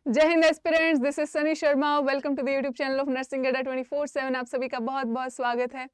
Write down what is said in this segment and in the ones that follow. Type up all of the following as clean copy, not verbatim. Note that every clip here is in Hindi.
जय हिंद aspirants, this is Sunny Sharma. Welcome to the YouTube channel of nursing Adda 24/7। आप सभी का बहुत बहुत स्वागत है।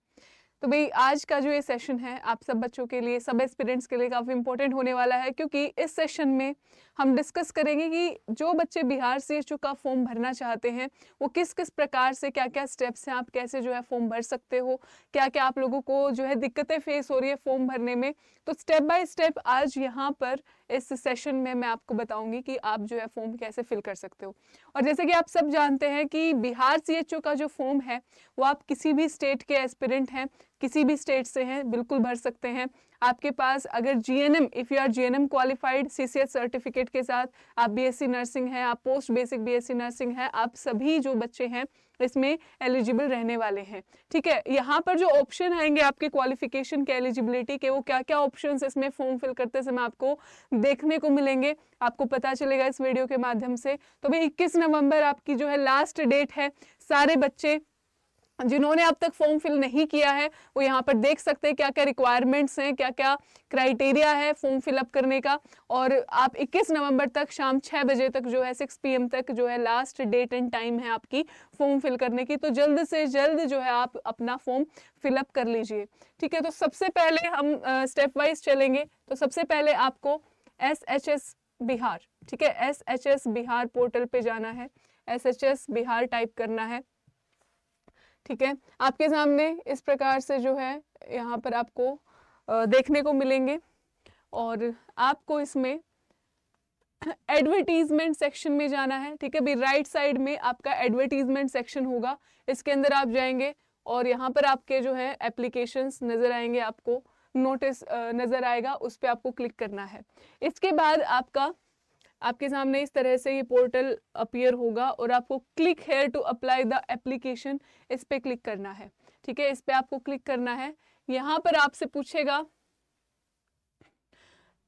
तो भाई आज का जो ये सेशन है आप सब बच्चों के लिए, सब एस्पिरेंट्स के लिए काफ़ी इंपॉर्टेंट होने वाला है, क्योंकि इस सेशन में हम डिस्कस करेंगे कि जो बच्चे बिहार CHU का फॉर्म भरना चाहते हैं वो किस किस प्रकार से, क्या क्या स्टेप्स हैं, आप कैसे जो है फॉर्म भर सकते हो, क्या क्या आप लोगों को जो है दिक्कतें फेस हो रही है फॉर्म भरने में। तो स्टेप बाय स्टेप आज यहाँ पर इस सेशन में मैं आपको बताऊंगी कि आप जो है फॉर्म कैसे फिल कर सकते हो। और जैसे कि आप सब जानते हैं कि बिहार CHU का जो फॉर्म है वो आप किसी भी स्टेट के एस्पिरेंट हैं, किसी भी स्टेट से हैं, बिल्कुल भर सकते हैं। आपके पास अगर GNM, if you are GNM qualified CCH certificate के साथ, आप BSc नर्सिंग हैं, आप पोस्ट बेसिक BSc नर्सिंग हैं, आप सभी जो बच्चे हैं इसमें एलिजिबल रहने वाले हैं। ठीक है, यहाँ पर जो ऑप्शन आएंगे आपके क्वालिफिकेशन के, एलिजिबिलिटी के, वो क्या क्या ऑप्शंस इसमें फॉर्म फिल करते समय आपको देखने को मिलेंगे, आपको पता चलेगा इस वीडियो के माध्यम से। तो भाई 21 नवंबर आपकी जो है लास्ट डेट है। सारे बच्चे जिन्होंने अब तक फॉर्म फिल नहीं किया है वो यहाँ पर देख सकते हैं क्या क्या रिक्वायरमेंट्स हैं, क्या क्या क्राइटेरिया है फॉर्म फिलअप करने का। और आप 21 नवंबर तक शाम 6 बजे तक जो है 6 PM तक जो है लास्ट डेट एंड टाइम है आपकी फॉर्म फिल करने की। तो जल्द से जल्द जो है आप अपना फॉर्म फिलअप कर लीजिए। ठीक है, तो सबसे पहले हम स्टेप वाइज चलेंगे। तो सबसे पहले आपको SHS बिहार, ठीक है, SHS बिहार पोर्टल पे जाना है, SHS बिहार टाइप करना है। ठीक है, आपके सामने इस प्रकार से जो है यहाँ पर आपको देखने को मिलेंगे और आपको इसमें एडवर्टीजमेंट सेक्शन में जाना है। ठीक है, भी राइट साइड में आपका एडवर्टीजमेंट सेक्शन होगा, इसके अंदर आप जाएंगे और यहाँ पर आपके जो है एप्लीकेशंस नजर आएंगे, आपको नोटिस नजर आएगा, उस पर आपको क्लिक करना है। इसके बाद आपके सामने इस तरह से ये पोर्टल अपीयर होगा और आपको click here to apply the application, इस पे क्लिक करना है। ठीक है, इस पे आपको क्लिक करना है। यहाँ पर आपसे पूछेगा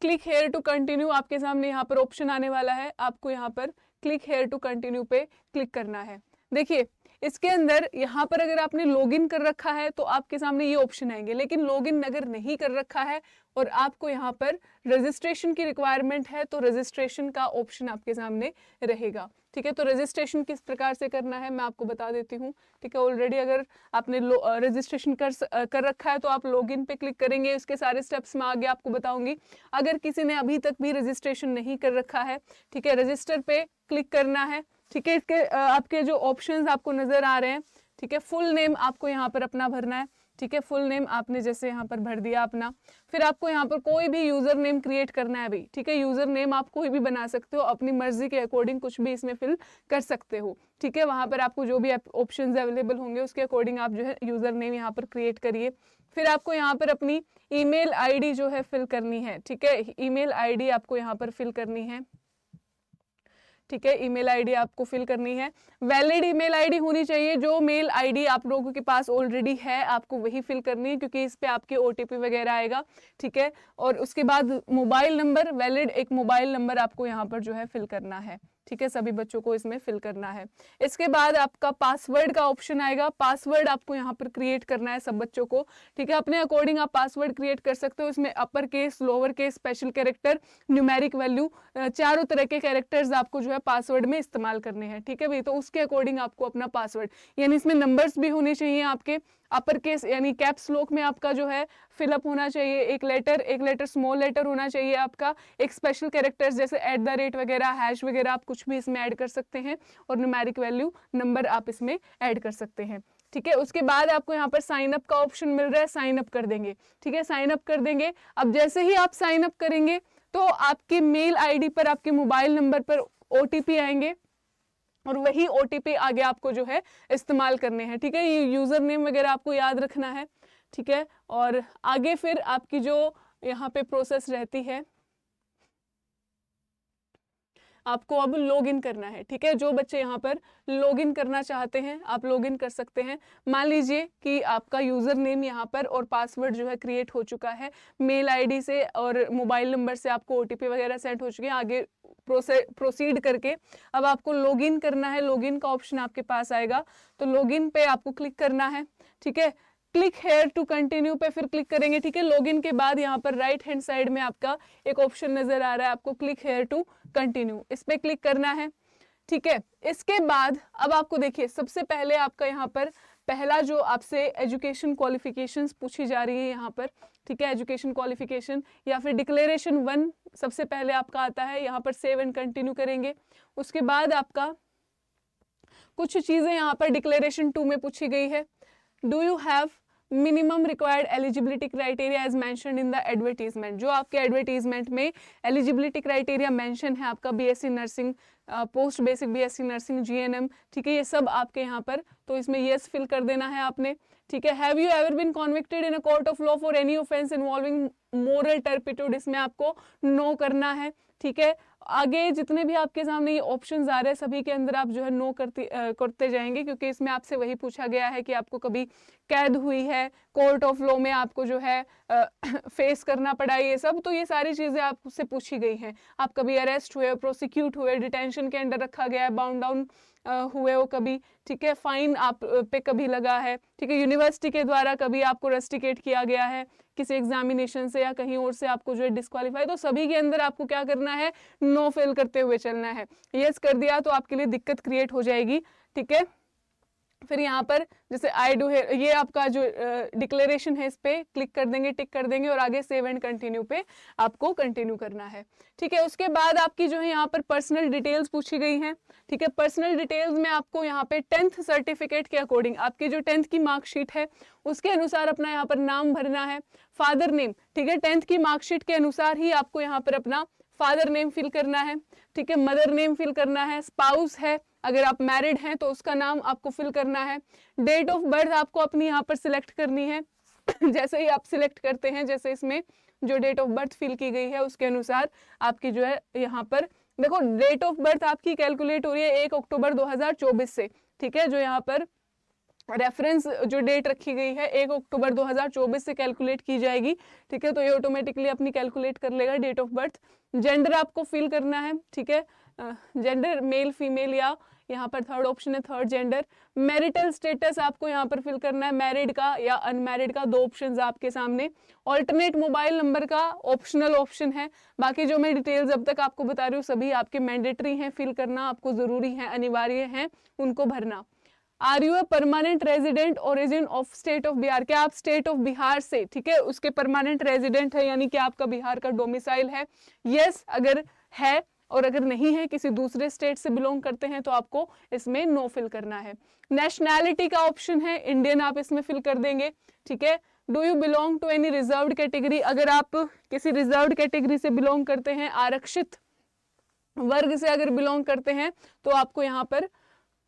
क्लिक हेयर टू कंटिन्यू, आपके सामने यहाँ पर ऑप्शन आने वाला है, आपको यहाँ पर क्लिक हेयर टू कंटिन्यू पे क्लिक करना है। देखिए इसके अंदर यहाँ पर अगर आपने लॉगिन कर रखा है तो आपके सामने ये ऑप्शन आएंगे, लेकिन लॉगिन अगर नहीं कर रखा है और आपको यहाँ पर रजिस्ट्रेशन की रिक्वायरमेंट है तो रजिस्ट्रेशन का ऑप्शन आपके सामने रहेगा। ठीक है, तो रजिस्ट्रेशन किस प्रकार से करना है मैं आपको बता देती हूँ। ठीक है, ऑलरेडी अगर आपने रजिस्ट्रेशन कर रखा है तो आप लॉगिन पे क्लिक करेंगे, इसके सारे स्टेप्स मैं आगे आपको बताऊंगी। अगर किसी ने अभी तक भी रजिस्ट्रेशन नहीं कर रखा है, ठीक है, रजिस्टर पे क्लिक करना है। ठीक है, इसके आपके जो ऑप्शंस आपको नजर आ रहे हैं, ठीक है, फुल नेम आपको यहाँ पर अपना भरना है। ठीक है, फुल नेम आपने जैसे यहाँ पर भर दिया अपना, फिर आपको यहाँ पर कोई भी यूजर नेम क्रिएट करना है भाई। ठीक है, यूजर नेम आप कोई भी बना सकते हो, अपनी मर्जी के अकॉर्डिंग कुछ भी इसमें फिल कर सकते हो। ठीक है, वहां पर आपको जो भी ऑप्शंस अवेलेबल होंगे उसके अकॉर्डिंग आप जो है यूजर नेम यहाँ पर क्रिएट करिए। फिर आपको यहाँ पर अपनी ईमेल ID जो है फिल करनी है। ठीक है, ईमेल ID आपको यहाँ पर फिल करनी है। ठीक है, ईमेल ID आपको फिल करनी है। वैलिड ईमेल ID होनी चाहिए, जो मेल ID आप लोगों के पास ऑलरेडी है आपको वही फिल करनी है, क्योंकि इस पे आपके OTP वगैरह आएगा। ठीक है, और उसके बाद मोबाइल नंबर, वैलिड एक मोबाइल नंबर आपको यहाँ पर जो है फिल करना है। ठीक है, सभी बच्चों को इसमें फिल करना है। इसके बाद आपका पासवर्ड का ऑप्शन आएगा, पासवर्ड आपको यहाँ पर क्रिएट करना है सब बच्चों को। ठीक है, अपने अकॉर्डिंग आप पासवर्ड क्रिएट कर सकते हो, इसमें upper case, lower case, special character, numeric value, चारों तरह के कैरेक्टर्स आपको जो है पासवर्ड में इस्तेमाल करने हैं। ठीक है भाई, तो उसके अकॉर्डिंग आपको अपना पासवर्ड, यानी इसमें नंबर्स भी होने चाहिए आपके, अपर केस यानी कैप्स लॉक में आपका जो है फिलअप होना चाहिए, एक लेटर स्मॉल लेटर होना चाहिए आपका, एक स्पेशल कैरेक्टर्स जैसे @ वगैरह, हैश वगैरह आप कुछ भी इसमें ऐड कर सकते हैं, और न्यूमेरिक वैल्यू नंबर आप इसमें ऐड कर सकते हैं। ठीक है, उसके बाद आपको यहाँ पर साइन अप का ऑप्शन मिल रहा है, साइन अप कर देंगे। ठीक है, साइन अप कर देंगे। अब जैसे ही आप साइन अप करेंगे तो आपके मेल ID पर, आपके मोबाइल नंबर पर OTP आएंगे और वही OTP आगे आपको जो है इस्तेमाल करने हैं। ठीक है, ये यूजर नेम वगैरह आपको याद रखना है। ठीक है, और आगे फिर आपकी जो यहाँ पे प्रोसेस रहती है, आपको अब लॉगिन करना है। ठीक है, जो बच्चे यहाँ पर लॉगिन करना चाहते हैं आप लॉगिन कर सकते हैं। मान लीजिए कि आपका यूजर नेम यहाँ पर और पासवर्ड जो है क्रिएट हो चुका है, मेल ID से और मोबाइल नंबर से आपको OTP वगैरह सेंड हो चुके हैं। आगे प्रोसीड करके अब आपको लॉगिन करना है, लॉगिन का ऑप्शन आपके पास आएगा, तो लॉगिन पे आपको क्लिक करना है। ठीक है, क्लिक हेयर टू कंटिन्यू पे फिर क्लिक करेंगे। ठीक है, लॉगिन के बाद यहाँ पर राइट हैंड साइड में आपका एक ऑप्शन नजर आ रहा है, आपको क्लिक हेयर टू कंटिन्यू, इस पे क्लिक करना है। ठीक है। इसके बाद अब आपको देखिए सबसे पहले आपका यहाँ पर पहला जो आपसे एजुकेशन क्वालिफिकेशंस पूछी जा रही है यहाँ पर, ठीक है, एजुकेशन क्वालिफिकेशन या फिर डिक्लेरेशन 1 सबसे पहले आपका आता है, यहाँ पर सेव एंड कंटिन्यू करेंगे। उसके बाद आपका कुछ चीजें यहाँ पर डिक्लेरेशन 2 में पूछी गई है। Do you have minimum required eligibility criteria as mentioned in the advertisement. जो आपके एडवर्टीजमेंट में एलिजिबिलिटी क्राइटेरिया मेंशन है आपका BSc nursing, post basic BSc nursing, GNM, ठीक है, ये सब आपके यहाँ पर, तो इसमें यस फिल कर देना है आपने, ठीक है। Have you ever been convicted in a court of law for any offence involving moral turpitude, इसमें आपको नो करना है, ठीक है। आगे जितने भी आपके सामने ये ऑप्शंस आ रहे हैं सभी के अंदर आप जो है नो करते जाएंगे, क्योंकि इसमें आपसे वही पूछा गया है कि आपको कभी कैद हुई है, कोर्ट ऑफ लॉ में आपको जो है फेस करना पड़ा, ये सब, तो ये सारी चीजें आपसे पूछी गई हैं। आप कभी अरेस्ट हुए, प्रोसिक्यूट हुए, डिटेंशन के अंदर रखा गया है, बाउंड डाउन हुए हो कभी, ठीक है, फाइन आप पे कभी लगा है, ठीक है, यूनिवर्सिटी के द्वारा कभी आपको रस्टिकेट किया गया है किसी एग्जामिनेशन से या कहीं और से आपको जो है डिस्क्वालीफाई, तो सभी के अंदर आपको क्या करना है, नो फेल करते हुए चलना है। यस कर दिया तो आपके लिए दिक्कत क्रिएट हो जाएगी, ठीक है। फिर यहाँ पर जैसे आई डू है, ये आपका जो डिक्लेरेशन है इस पे क्लिक कर देंगे, टिक कर देंगे और आगे सेव एंड कंटिन्यू पे आपको कंटिन्यू करना है, ठीक है। उसके बाद आपकी जो है यहाँ पर पर्सनल डिटेल्स पूछी गई हैं, ठीक है। पर्सनल डिटेल्स में आपको यहाँ पे 10th सर्टिफिकेट के अकॉर्डिंग आपकी जो 10th की मार्कशीट है उसके अनुसार अपना यहाँ पर नाम भरना है, फादर नेम, ठीक है, 10th की मार्कशीट के अनुसार ही आपको यहाँ पर अपना फादर नेम फिल करना है, ठीक है, मदर नेम फिल करना है, स्पाउस है अगर आप मैरिड हैं तो उसका नाम आपको फिल करना है, डेट ऑफ बर्थ आपको अपनी यहाँ पर सिलेक्ट करनी है जैसे ही आप सिलेक्ट करते हैं, जैसे इसमें जो डेट ऑफ बर्थ फिल की गई है उसके अनुसार आपकी जो है यहाँ पर देखो डेट ऑफ बर्थ आपकी कैलकुलेट हो रही है 1 अक्टूबर 2024 से, ठीक है, जो यहाँ पर रेफरेंस जो डेट रखी गई है 1 अक्टूबर 2024 से कैलकुलेट की जाएगी, ठीक है, तो ये ऑटोमेटिकली अपनी कैलकुलेट कर लेगा डेट ऑफ बर्थ। जेंडर आपको फिल करना है, ठीक है, जेंडर मेल फीमेल या यहाँ पर थर्ड ऑप्शन है थर्ड जेंडर। मैरिटल स्टेटस आपको यहाँ पर फिल करना है, मैरिड का या अनमैरिड का, दो ऑप्शंस आपके सामने। ऑल्टरनेट मोबाइल नंबर का ऑप्शनल ऑप्शन है, बाकी जो मैं डिटेल्स अब तक आपको बता रही हूँ सभी आपके मैंडेटरी हैं, फिल करना आपको जरूरी है, अनिवार्य है उनको भरना। Are you a permanent resident origin of state of Bihar, क्या आप स्टेट ऑफ बिहार से, ठीक है, उसके परमानेंट रेजिडेंट है, यानी कि आपका बिहार का डोमिसाइल है, यस अगर है, और अगर नहीं है किसी दूसरे स्टेट से बिलोंग करते हैं तो आपको इसमें नो फिल करना है। नेशनैलिटी का ऑप्शन है इंडियन, आप इसमें फिल कर देंगे, ठीक है। Do you belong to any reserved category, अगर आप किसी रिजर्व्ड कैटेगरी से बिलोंग करते हैं, आरक्षित वर्ग से अगर बिलोंग करते हैं तो आपको यहाँ पर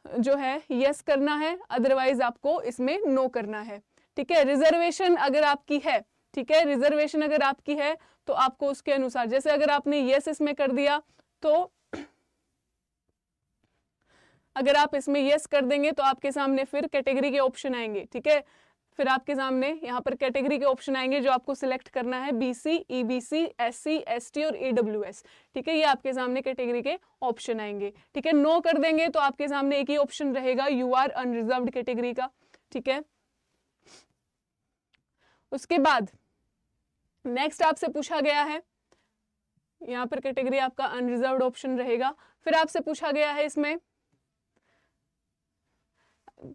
जो है यस करना है, अदरवाइज आपको इसमें नो करना है, ठीक है। रिजर्वेशन अगर आपकी है, ठीक है, रिजर्वेशन अगर आपकी है तो आपको उसके अनुसार, जैसे अगर आपने यस इसमें कर दिया तो अगर आप इसमें यस कर देंगे तो आपके सामने फिर कैटेगरी के ऑप्शन आएंगे, ठीक है, फिर आपके सामने यहाँ पर कैटेगरी के ऑप्शन आएंगे जो आपको सिलेक्ट करना है, बीसी, ईबीसी, एससी, एसटी और ईडब्ल्यूएस, ठीक है, ये आपके सामने कैटेगरी के ऑप्शन आएंगे, ठीक है। नो कर देंगे तो आपके सामने एक ही ऑप्शन रहेगा, यू आर अनरिजर्व्ड कैटेगरी का, ठीक है। उसके बाद नेक्स्ट आपसे पूछा गया है, यहाँ पर कैटेगरी आपका अनरिजर्व्ड ऑप्शन रहेगा। फिर आपसे पूछा गया है इसमें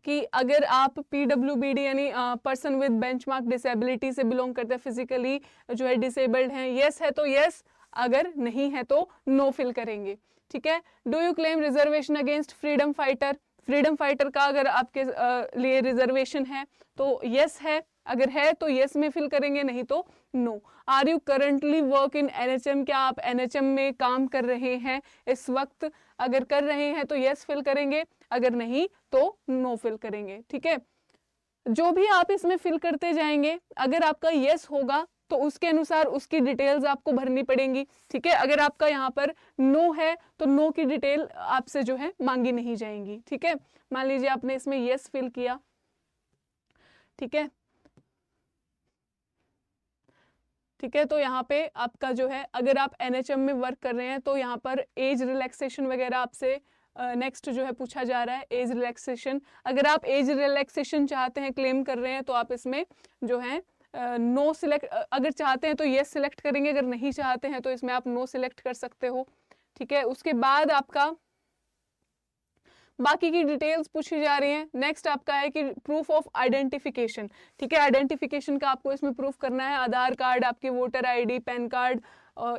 कि अगर आप पीडब्ल्यूबीडी यानी पर्सन विद बेंचमार्क डिसेबिलिटी से बिलोंग करते हैं, फिजिकली जो है डिसेबल्ड हैं, यस है तो यस, अगर नहीं है तो नो फिल करेंगे, ठीक है। Do you claim reservation against freedom fighter, freedom fighter का अगर आपके लिए रिजर्वेशन है तो यस है, अगर है तो यस में फिल करेंगे, नहीं तो no. Are you currently work in NHM, क्या आप एनएचएम में काम कर रहे हैं इस वक्त, अगर कर रहे हैं तो यस फिल करेंगे, अगर नहीं तो नो फिल करेंगे, ठीक है। जो भी आप इसमें फिल करते जाएंगे अगर आपका यस होगा तो उसके अनुसार उसकी डिटेल्स आपको भरनी पड़ेंगी, ठीक है। अगर आपका यहाँ पर नो है तो नो की डिटेल आपसे जो है मांगी नहीं जाएंगी, ठीक है। मान लीजिए आपने इसमें यस फिल किया, ठीक है, ठीक है, तो यहाँ पे आपका जो है अगर आप एनएचएम में वर्क कर रहे हैं तो यहाँ पर एज रिलैक्सेशन वगैरह आपसे नेक्स्ट जो है पूछा जा रहा है, एज रिलैक्सेशन। अगर आप एज रिलैक्सेशन चाहते हैं, क्लेम कर रहे हैं तो आप इसमें जो है नो सिलेक्ट, अगर चाहते हैं तो यस सिलेक्ट करेंगे, अगर नहीं चाहते हैं तो इसमें आप नो सिलेक्ट कर सकते हो, ठीक है। उसके बाद आपका बाकी की डिटेल्स पूछी जा रही हैं। नेक्स्ट आपका है कि प्रूफ ऑफ आइडेंटिफिकेशन, ठीक है, आइडेंटिफिकेशन का आपको इसमें प्रूफ करना है। आधार कार्ड, आपकी वोटर आईडी, पैन कार्ड,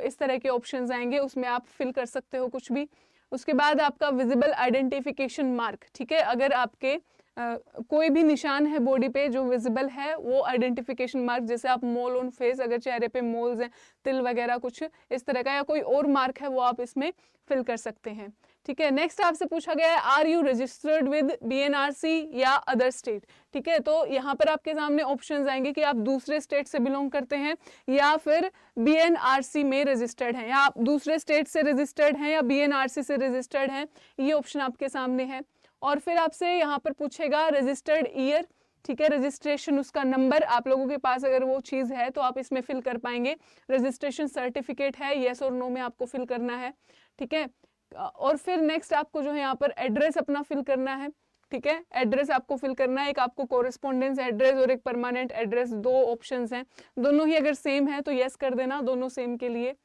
इस तरह के ऑप्शंस आएंगे, उसमें आप फिल कर सकते हो कुछ भी। उसके बाद आपका विजिबल आइडेंटिफिकेशन मार्क, ठीक है, अगर आपके कोई भी निशान है बॉडी पे जो विजिबल है, वो आइडेंटिफिकेशन मार्क, जैसे आप मोल ऑन फेस, अगर चेहरे पे मोल्स हैं, तिल वगैरह कुछ इस तरह का, या कोई और मार्क है, वो आप इसमें फिल कर सकते हैं, ठीक है। नेक्स्ट आपसे पूछा गया है आर यू रजिस्टर्ड विद बीएनआरसी या अदर स्टेट, ठीक है। तो यहाँ पर आपके सामने ऑप्शंस आएंगे कि आप दूसरे स्टेट से बिलोंग करते हैं या फिर बीएनआरसी में रजिस्टर्ड हैं, या आप दूसरे स्टेट से रजिस्टर्ड हैं या बीएनआरसी से रजिस्टर्ड हैं, ये ऑप्शन आपके सामने है। और फिर आपसे यहाँ पर पूछेगा रजिस्टर्ड ईयर, ठीक है, रजिस्ट्रेशन उसका नंबर, आप लोगों के पास अगर वो चीज़ है तो आप इसमें फिल कर पाएंगे। रजिस्ट्रेशन सर्टिफिकेट है, येस और नो में आपको फिल करना है, ठीक है। और फिर नेक्स्ट आपको जो है यहाँ पर एड्रेस अपना फिल करना है, ठीक है, एड्रेस आपको फिल करना है। एक आपको कोरेस्पोंडेंस एड्रेस और एक परमानेंट एड्रेस, दो ऑप्शंस हैं, दोनों ही अगर सेम है तो यस कर देना, दोनों सेम के लिए।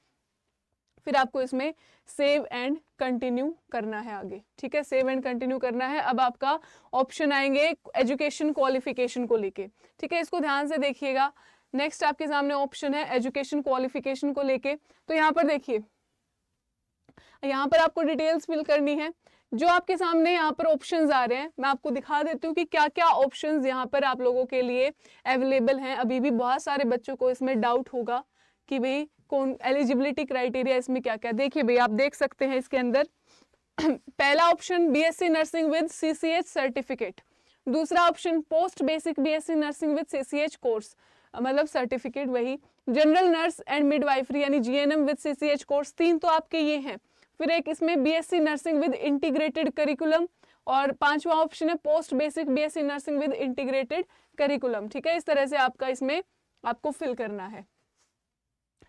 फिर आपको इसमें सेव एंड कंटिन्यू करना है आगे, ठीक है, सेव एंड कंटिन्यू करना है। अब आपका ऑप्शन आएंगे एजुकेशन क्वालिफिकेशन को लेके, ठीक है, इसको ध्यान से देखिएगा। नेक्स्ट आपके सामने ऑप्शन है एजुकेशन क्वालिफिकेशन को लेके। तो यहाँ पर देखिए, यहाँ पर आपको डिटेल्स फिल करनी है। जो आपके सामने यहाँ पर ऑप्शंस आ रहे हैं, मैं आपको दिखा देती हूँ कि क्या क्या ऑप्शंस यहाँ पर आप लोगों के लिए अवेलेबल हैं। अभी भी बहुत सारे बच्चों को इसमें डाउट होगा कि भाई कौन एलिजिबिलिटी क्राइटेरिया इसमें क्या क्या। देखिए भाई, आप देख सकते हैं इसके अंदर पहला option BSc nursing with CCH certificate, दूसरा option post basic BSc nursing with CCH course, मतलब सर्टिफिकेट वही, जनरल नर्स एंड मिडवाइफरी यानी जीएनएम विद सीसीएच कोर्स, तीन तो आपके ये हैं। फिर एक इसमें BSc nursing with integrated curriculum, और पांचवा ऑप्शन है post basic BSc nursing with integrated curriculum, ठीक है। इस तरह से आपका इसमें आपको फिल करना है,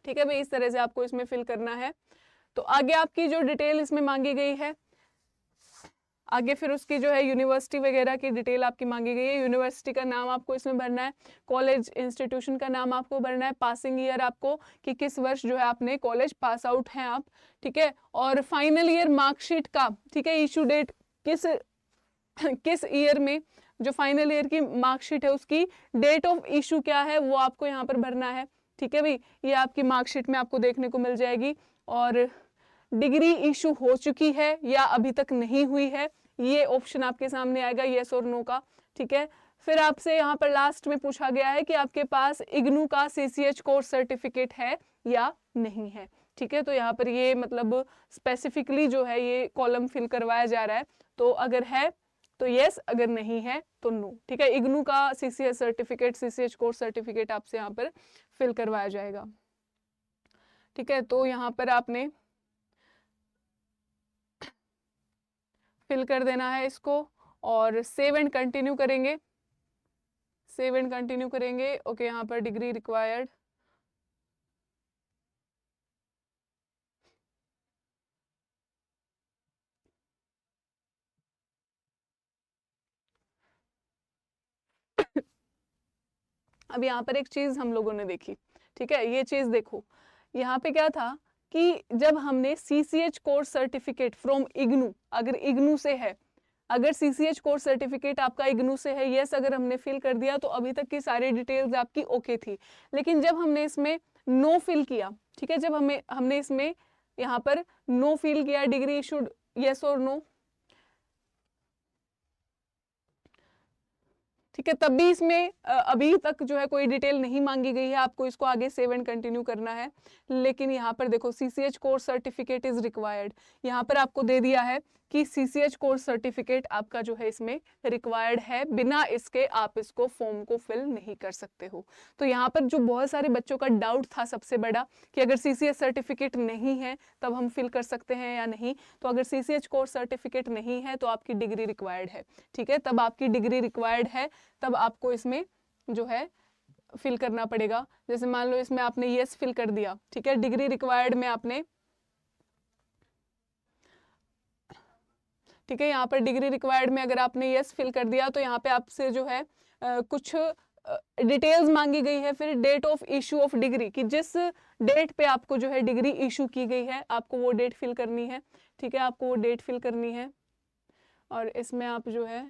ठीक है भाई, इस तरह से आपको इसमें फिल करना है। तो आगे आपकी जो डिटेल इसमें मांगी गई है, आगे फिर उसकी जो है यूनिवर्सिटी वगैरह की डिटेल आपकी मांगी गई है। यूनिवर्सिटी का नाम आपको इसमें भरना है, कॉलेज इंस्टीट्यूशन का नाम आपको भरना है, पासिंग ईयर आपको कि किस वर्ष जो है आपने कॉलेज पास आउट हैं आप, ठीक है। और फाइनल ईयर मार्कशीट का, ठीक है, इशू डेट किस ईयर में जो फाइनल ईयर की मार्कशीट है उसकी डेट ऑफ इशू क्या है, वो आपको यहाँ पर भरना है, ठीक है भाई। ये आपकी मार्कशीट में आपको देखने को मिल जाएगी। और डिग्री इशू हो चुकी है या अभी तक नहीं हुई है, ये ऑप्शन आपके सामने आएगा, येस और नो का, ठीक है। फिर आपसे यहाँ पर लास्ट में पूछा गया है कि आपके पास इग्नू का सीसीएच कोर्स सर्टिफिकेट है या नहीं है, ठीक है। तो यहाँ पर ये मतलब स्पेसिफिकली जो है ये कॉलम फिल करवाया जा रहा है। तो अगर है तो यस, अगर नहीं है तो नो, ठीक है। इग्नू का CCH certificate, CCH course certificate आपसे यहाँ पर फिल करवाया जाएगा, ठीक है। तो यहाँ पर आपने फिल कर देना है इसको और सेव एंड कंटिन्यू करेंगे, सेव एंड कंटिन्यू करेंगे। ओके, यहाँ पर डिग्री रिक्वायर्ड, अब यहाँ पर एक चीज हम लोगों ने देखी, ठीक है, ये चीज देखो, यहाँ पे क्या था कि जब हमने CCH course certificate from IGNOU, अगर इग्नू से है, अगर सीसीएच कोर्स सर्टिफिकेट आपका इग्नू से है, यस अगर हमने फिल कर दिया तो अभी तक की सारी डिटेल्स आपकी ओके थी। लेकिन जब हमने इसमें नो फिल किया, ठीक है, जब हमने इसमें यहाँ पर नो फिल किया, डिग्री इशूड यस और नो, ठीक है, तब भी इसमें अभी तक जो है कोई डिटेल नहीं मांगी गई है, आपको इसको आगे सेव एंड कंटिन्यू करना है। लेकिन यहाँ पर देखो CCH course certificate is required, यहाँ पर आपको दे दिया है कि सीसीएच कोर्स सर्टिफिकेट आपका जो है इसमें रिक्वायर्ड है, बिना इसके आप इसको फॉर्म को फिल नहीं कर सकते हो। तो यहाँ पर जो बहुत सारे बच्चों का डाउट था सबसे बड़ा कि अगर सीसीएच सर्टिफिकेट नहीं है तब हम फिल कर सकते हैं या नहीं, तो अगर सीसीएच कोर्स सर्टिफिकेट नहीं है तो आपकी डिग्री रिक्वायर्ड है, ठीक है, तब आपकी डिग्री रिक्वायर्ड है, तब आपको इसमें जो है फिल करना पड़ेगा। जैसे मान लो इसमें आपने यस फिल कर दिया, ठीक है, डिग्री रिक्वायर्ड में आपने, ठीक है, यहाँ पर डिग्री रिक्वायर्ड में अगर आपने यस फिल कर दिया तो यहाँ पे आपसे जो है कुछ डिटेल्स मांगी गई है। फिर date of issue of degree, कि जिस डेट पे आपको जो है डिग्री इशू की गई है आपको वो डेट फिल करनी है, ठीक है, आपको वो डेट फिल करनी है। और इसमें आप जो है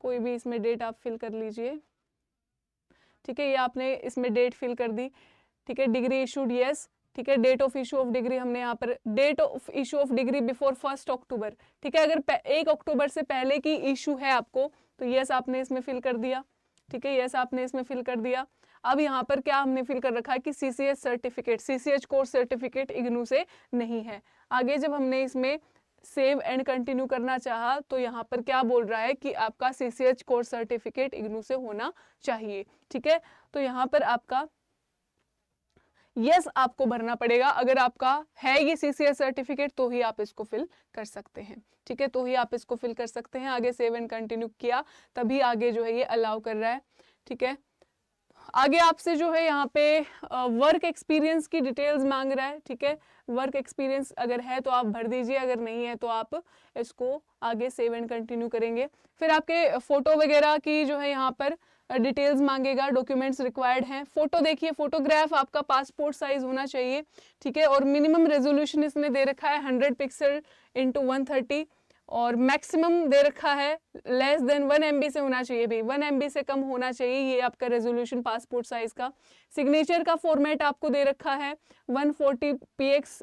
कोई भी इसमें डेट आप फिल कर लीजिए। ठीक है, ये आपने इसमें डेट फिल कर दी। ठीक है, डिग्री इशूड यस। ठीक है, date of issue of degree हमने यहाँ पर date of issue of degree before 1 October. ठीक है, अगर 1 अक्टूबर से पहले की इशू है आपको तो यस आपने इसमें फिल कर दिया। ठीक है, यस आपने इसमें फिल कर दिया। अब यहाँ पर क्या हमने फिल कर रखा है कि CCH certificate, CCH course certificate IGNOU से नहीं है। आगे जब हमने इसमें सेव एंड कंटिन्यू करना चाहा तो यहाँ पर क्या बोल रहा है कि आपका CCH कोर्स सर्टिफिकेट इग्नू से होना चाहिए। ठीक है, तो यहाँ पर आपका यस आपको भरना पड़ेगा। अगर आपका है ये CCH सर्टिफिकेट तो ही आप इसको फिल कर सकते हैं। ठीक है, तो ही आप इसको फिल कर सकते हैं। आगे सेव एंड कंटिन्यू किया तभी आगे जो है ये अलाउ कर रहा है। ठीक है, आगे आपसे जो है यहाँ पे वर्क एक्सपीरियंस की डिटेल्स मांग रहा है। ठीक है, वर्क एक्सपीरियंस अगर है तो आप भर दीजिए, अगर नहीं है तो आप इसको आगे सेव एंड कंटिन्यू करेंगे। फिर आपके फोटो वगैरह की जो है यहाँ पर डिटेल्स मांगेगा, डॉक्यूमेंट्स रिक्वायर्ड हैं। फोटो देखिए, फोटोग्राफ आपका पासपोर्ट साइज होना चाहिए। ठीक है, और मिनिमम रेजोल्यूशन इसने दे रखा है 100 पिक्सल इंटू 130 और मैक्सिमम दे रखा है लेस देन 1 MB से होना चाहिए भी, 1 MB से कम होना चाहिए ये आपका रेजोल्यूशन पासपोर्ट साइज का। सिग्नेचर का फॉर्मेट आपको दे रखा है 140px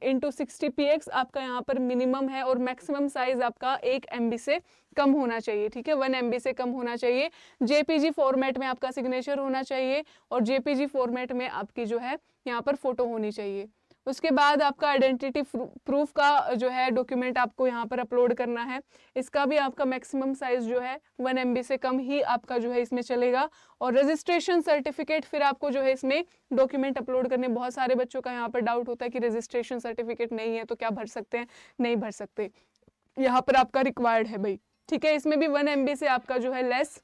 इंटू 60px आपका यहाँ पर मिनिमम है और मैक्सिमम साइज आपका 1 MB से कम होना चाहिए। ठीक है, 1 MB से कम होना चाहिए। JPG फॉर्मेट में आपका सिग्नेचर होना चाहिए और JPG फॉर्मेट में आपकी जो है यहाँ पर फोटो होनी चाहिए। उसके बाद आपका आइडेंटिटी प्रूफ का जो है डॉक्यूमेंट आपको यहाँ पर अपलोड करना है। इसका भी आपका मैक्सिमम साइज जो है 1 MB से कम ही आपका जो है इसमें चलेगा। और रजिस्ट्रेशन सर्टिफिकेट फिर आपको जो है इसमें डॉक्यूमेंट अपलोड करने। बहुत सारे बच्चों का यहाँ पर डाउट होता है कि रजिस्ट्रेशन सर्टिफिकेट नहीं है तो क्या भर सकते हैं, नहीं भर सकते, यहाँ पर आपका रिक्वायर्ड है भाई। ठीक है, इसमें भी 1 MB से आपका जो है लेस,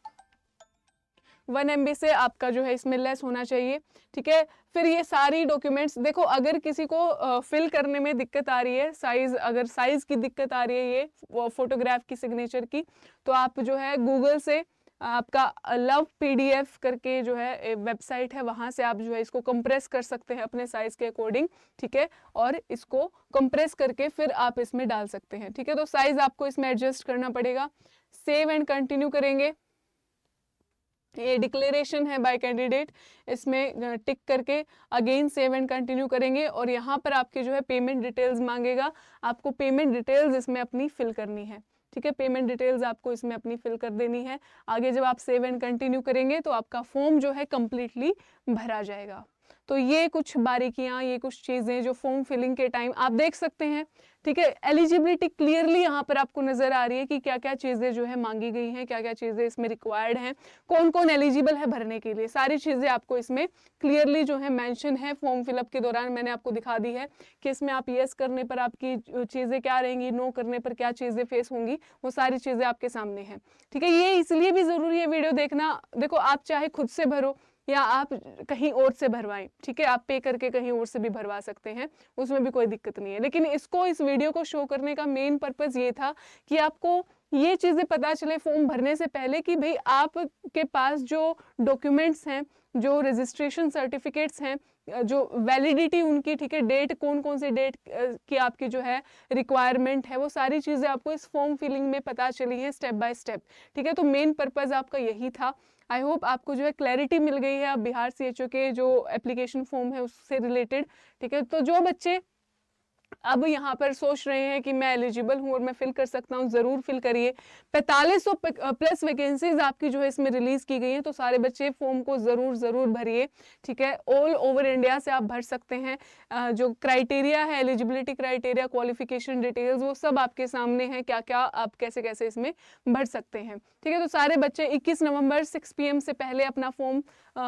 1 MB से आपका जो है इसमें लेस होना चाहिए। ठीक है, फिर ये सारी डॉक्यूमेंट्स देखो, अगर किसी को फिल करने में दिक्कत आ रही है, साइज अगर साइज की दिक्कत आ रही है ये फोटोग्राफ की सिग्नेचर की, तो आप जो है गूगल से आपका लव PDF करके जो है वेबसाइट है, वहां से आप जो है इसको कंप्रेस कर सकते हैं अपने साइज के अकॉर्डिंग। ठीक है, और इसको कंप्रेस करके फिर आप इसमें डाल सकते हैं। ठीक है, तो साइज आपको इसमें एडजस्ट करना पड़ेगा। सेव एंड कंटिन्यू करेंगे। ये डिक्लेरेशन है बाय कैंडिडेट, इसमें टिक करके अगेन सेव एंड कंटिन्यू करेंगे और यहाँ पर आपकी जो है पेमेंट डिटेल्स मांगेगा। आपको पेमेंट डिटेल्स इसमें अपनी फिल करनी है। ठीक है, पेमेंट डिटेल्स आपको इसमें अपनी फिल कर देनी है। आगे जब आप सेव एंड कंटिन्यू करेंगे तो आपका फॉर्म जो है कंप्लीटली भरा जाएगा। तो ये कुछ बारीकियां, ये कुछ चीजें जो फॉर्म फिलिंग के टाइम आप देख सकते हैं। ठीक है, एलिजिबिलिटी क्लियरली यहाँ पर आपको नजर आ रही है कि क्या क्या चीजें जो है मांगी गई हैं, क्या क्या चीजें इसमें रिक्वायर्ड हैं, कौन कौन एलिजिबल है भरने के लिए, सारी चीजें आपको इसमें क्लियरली जो है मेंशन है। फॉर्म फिलअप के दौरान मैंने आपको दिखा दी है कि इसमें आप यस करने पर आपकी चीजें क्या रहेंगी, नो करने पर क्या चीजें फेस होंगी, वो सारी चीजें आपके सामने हैं। ठीक है, ये इसलिए भी जरूरी है वीडियो देखना। देखो, आप चाहे खुद से भरो या आप कहीं और से भरवाएं। ठीक है, आप पे करके कहीं और से भी भरवा सकते हैं, उसमें भी कोई दिक्कत नहीं है। लेकिन इस वीडियो को शो करने का मेन पर्पस ये था कि आपको ये चीजें पता चले फॉर्म भरने से पहले कि भाई आपके पास जो डॉक्यूमेंट्स हैं, जो रजिस्ट्रेशन सर्टिफिकेट्स हैं, जो वैलिडिटी उनकी, ठीक है, डेट कौन कौन सी डेट की आपकी जो है रिक्वायरमेंट है, वो सारी चीजें आपको इस फॉर्म फिलिंग में पता चली हैं स्टेप बाय स्टेप। ठीक है, तो मेन पर्पस आपका यही था। आई होप आपको जो है क्लैरिटी मिल गई है अब बिहार CHO के जो एप्लीकेशन फॉर्म है उससे रिलेटेड। ठीक है, तो जो बच्चे अब यहाँ पर सोच रहे हैं कि मैं एलिजिबल हूँ और मैं फिल कर सकता हूँ, जरूर फिल करिए। 4500 प्लस वैकेंसीज आपकी जो है इसमें रिलीज की गई हैं, तो सारे बच्चे फॉर्म को जरूर भरिए। ठीक है, ऑल ओवर इंडिया से आप भर सकते हैं। जो क्राइटेरिया है, एलिजिबिलिटी क्राइटेरिया, क्वालिफिकेशन डिटेल्स, वो सब आपके सामने है, क्या क्या आप कैसे कैसे इसमें भर सकते हैं। ठीक है, तो सारे बच्चे 21 नवंबर 6 PM से पहले अपना फॉर्म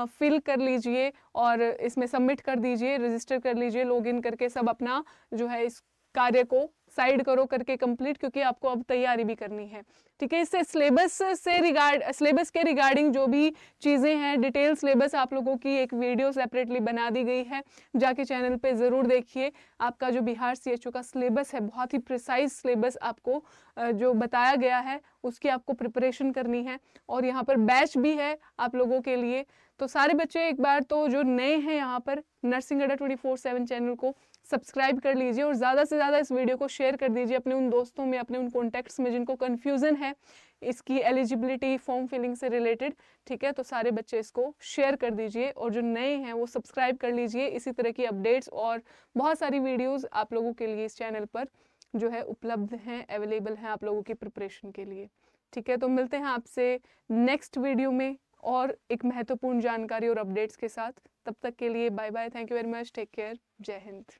फिल कर लीजिए और इसमें सबमिट कर दीजिए, रजिस्टर कर लीजिए, लॉगिन करके सब अपना जो है इस कार्य को साइड करो करके कंप्लीट, क्योंकि आपको अब तैयारी भी करनी है। ठीक है, इससे सिलेबस के रिगार्डिंग जो भी चीज़ें हैं, डिटेल सिलेबस आप लोगों की एक वीडियो सेपरेटली बना दी गई है, जाके चैनल पे ज़रूर देखिए। आपका जो बिहार CHO का सिलेबस है, बहुत ही प्रिसाइज सिलेबस आपको जो बताया गया है उसकी आपको प्रिपरेशन करनी है। और यहाँ पर बैच भी है आप लोगों के लिए। तो सारे बच्चे एक बार तो जो नए हैं यहाँ पर नर्सिंग अड्डा 24/7 चैनल को सब्सक्राइब कर लीजिए और ज़्यादा से ज़्यादा इस वीडियो को शेयर कर दीजिए अपने उन दोस्तों में, अपने उन कॉन्टैक्ट्स में जिनको कन्फ्यूज़न है इसकी एलिजिबिलिटी फॉर्म फिलिंग से रिलेटेड। ठीक है, तो सारे बच्चे इसको शेयर कर दीजिए और जो नए हैं वो सब्सक्राइब कर लीजिए। इसी तरह की अपडेट्स और बहुत सारी वीडियोज़ आप लोगों के लिए इस चैनल पर जो है उपलब्ध हैं, अवेलेबल हैं आप लोगों की प्रिपरेशन के लिए। ठीक है, तो मिलते हैं आपसे नेक्स्ट वीडियो में और एक महत्वपूर्ण जानकारी और अपडेट्स के साथ। तब तक के लिए bye bye, thank you very much, take care, जय हिंद।